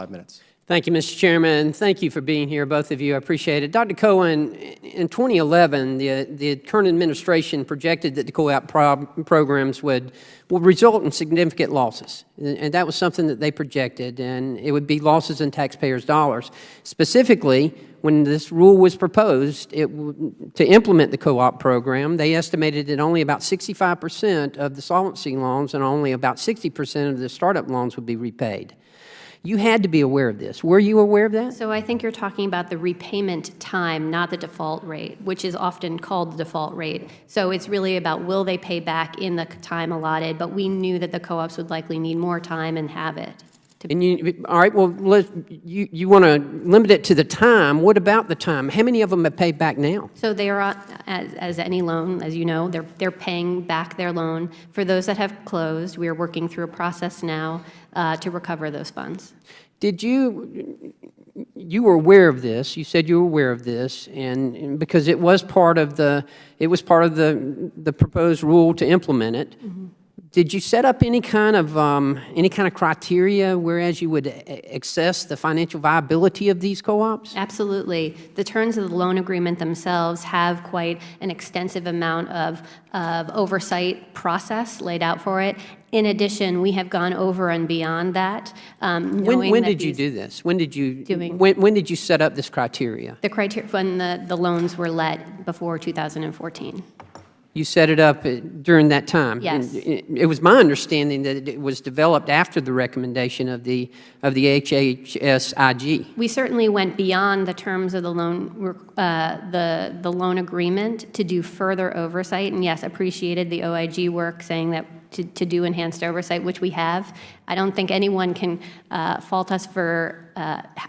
5 minutes. Thank you, Mr. Chairman. Thank you for being here, both of you. I appreciate it. Dr. Cohen, in 2011, the current administration projected that the co-op programs would result in significant losses. And that was something that they projected, and it would be losses in taxpayers' dollars. Specifically, when this rule was proposed to implement the co-op program, they estimated that only about 65% of the solvency loans and only about 60% of the startup loans would be repaid. You had to be aware of this. Were you aware of that? So I think you're talking about the repayment time, not the default rate, which is often called the default rate. So it's really about will they pay back in the time allotted, but we knew that the co-ops would likely need more time and have it. And all right, well, you want to limit it to the time. What about the time? How many of them have paid back now? So they are, as any loan, as you know, they're paying back their loan. For those that have closed, we are working through a process now to recover those funds. Did you were aware of this? You said you were aware of this, and because it was part of the proposed rule to implement it. Mm-hmm. Did you set up any kind of criteria whereas you would assess the financial viability of these co-ops? Absolutely. The terms of the loan agreement themselves have quite an extensive amount of oversight process laid out for it. In addition, we have gone over and beyond that. When did you do this? When did you set up this criteria? The criteria when the loans were let before 2014. You set it up during that time? Yes. And it was my understanding that it was developed after the recommendation of the HHSIG. We certainly went beyond the terms of the loan agreement to do further oversight, and yes, appreciated the OIG work saying that to do enhanced oversight, which we have. I don't think anyone can fault us for,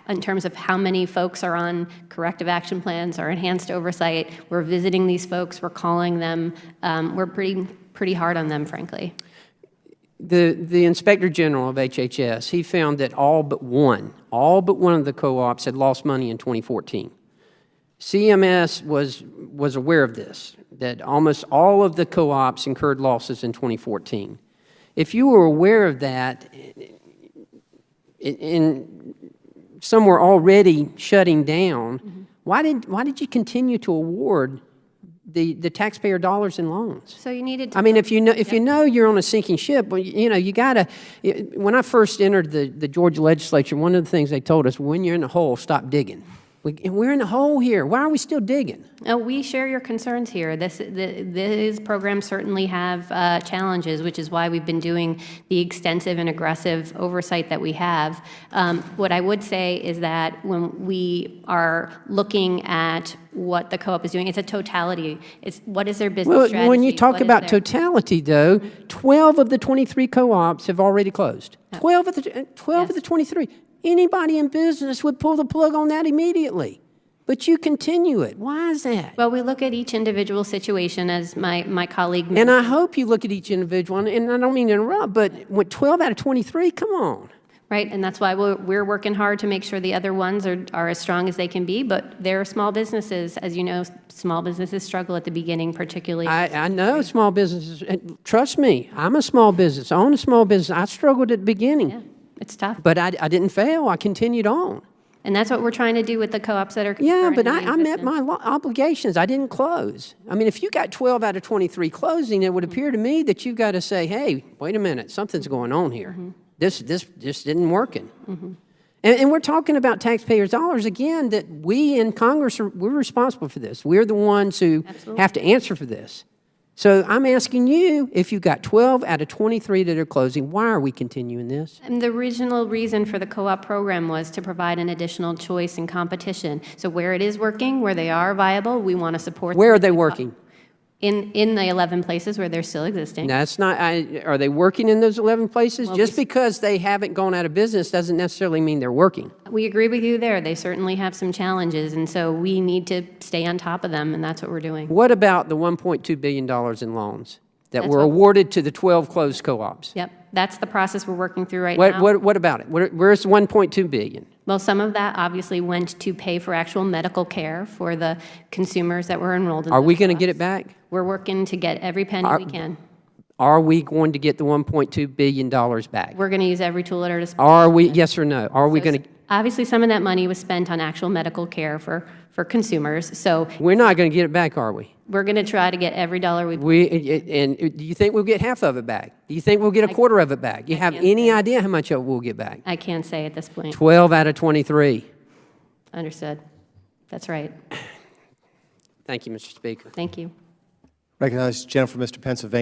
in terms of how many folks are on corrective action plans or enhanced oversight. We're visiting these folks, we're calling them. We're pretty hard on them, frankly. The Inspector General of HHS, he found that all but one of the co-ops had lost money in 2014. CMS was aware of this, that almost all of the co-ops incurred losses in 2014. If you were aware of that, and some were already shutting down, mm-hmm. why did you continue to award the taxpayer dollars in loans? So you needed to. I mean, if you know you're on a sinking ship, well, you gotta. When I first entered the Georgia legislature, one of the things they told us: when you're in the hole, stop digging. We're in the hole here. Why are we still digging? We share your concerns here. These programs certainly have challenges, which is why we've been doing the extensive and aggressive oversight that we have. What I would say is that when we are looking at what the co-op is doing, it's a totality. It's what is their business strategy? When you talk about totality, though, 12 of the 23 co-ops have already closed. 12 of the 23. Anybody in business would pull the plug on that immediately. But you continue it. Why is that? Well, we look at each individual situation, as my colleague mentioned. And I hope you look at each individual, and I don't mean to interrupt, but with 12 out of 23, come on. Right, and that's why we're working hard to make sure the other ones are as strong as they can be, but they're small businesses. As you know, small businesses struggle at the beginning, particularly. I know small businesses. Trust me, I'm a small business. I own a small business. I struggled at the beginning. Yeah. It's tough. But I didn't fail. I continued on. And that's what we're trying to do with the co-ops that are. Yeah, but I met my obligations. I didn't close. I mean, if you got 12 out of 23 closing, it would appear to me that you've got to say, hey, wait a minute, something's going on here. Mm-hmm. This isn't working. Mm-hmm. And we're talking about taxpayers' dollars, again, that we in Congress, we're responsible for this. We're the ones who have to answer for this. So I'm asking you, if you've got 12 out of 23 that are closing, why are we continuing this? And the original reason for the co-op program was to provide an additional choice and competition. So where it is working, where they are viable, we want to support them. Where are they working? In the 11 places where they're still existing. That's not. Are they working in those 11 places? Well, just because they haven't gone out of business doesn't necessarily mean they're working. We agree with you there. They certainly have some challenges, and so we need to stay on top of them, and that's what we're doing. What about the $1.2 billion in loans that were awarded to the 12 closed co-ops? Yep, that's the process we're working through right now. What about it? Where's the $1.2 billion? Well, some of that obviously went to pay for actual medical care for the consumers that were enrolled in. Are we going to get it back? We're working to get every penny we can. Are we going to get the $1.2 billion back? We're going to use every tool at our disposal. Are we, yes or no? Are we going to? Obviously, some of that money was spent on actual medical care for consumers, so We're not going to get it back, are we? we're going to try to get every dollar we And do you think we'll get half of it back? Do you think we'll get a quarter of it back? Do you have can't any say. idea how much of it we'll get back? I can't say at this point. 12 out of 23. Understood. That's right. Thank you, Mr. Speaker. Thank you. Recognize the gentleman from Mr. Pennsylvania.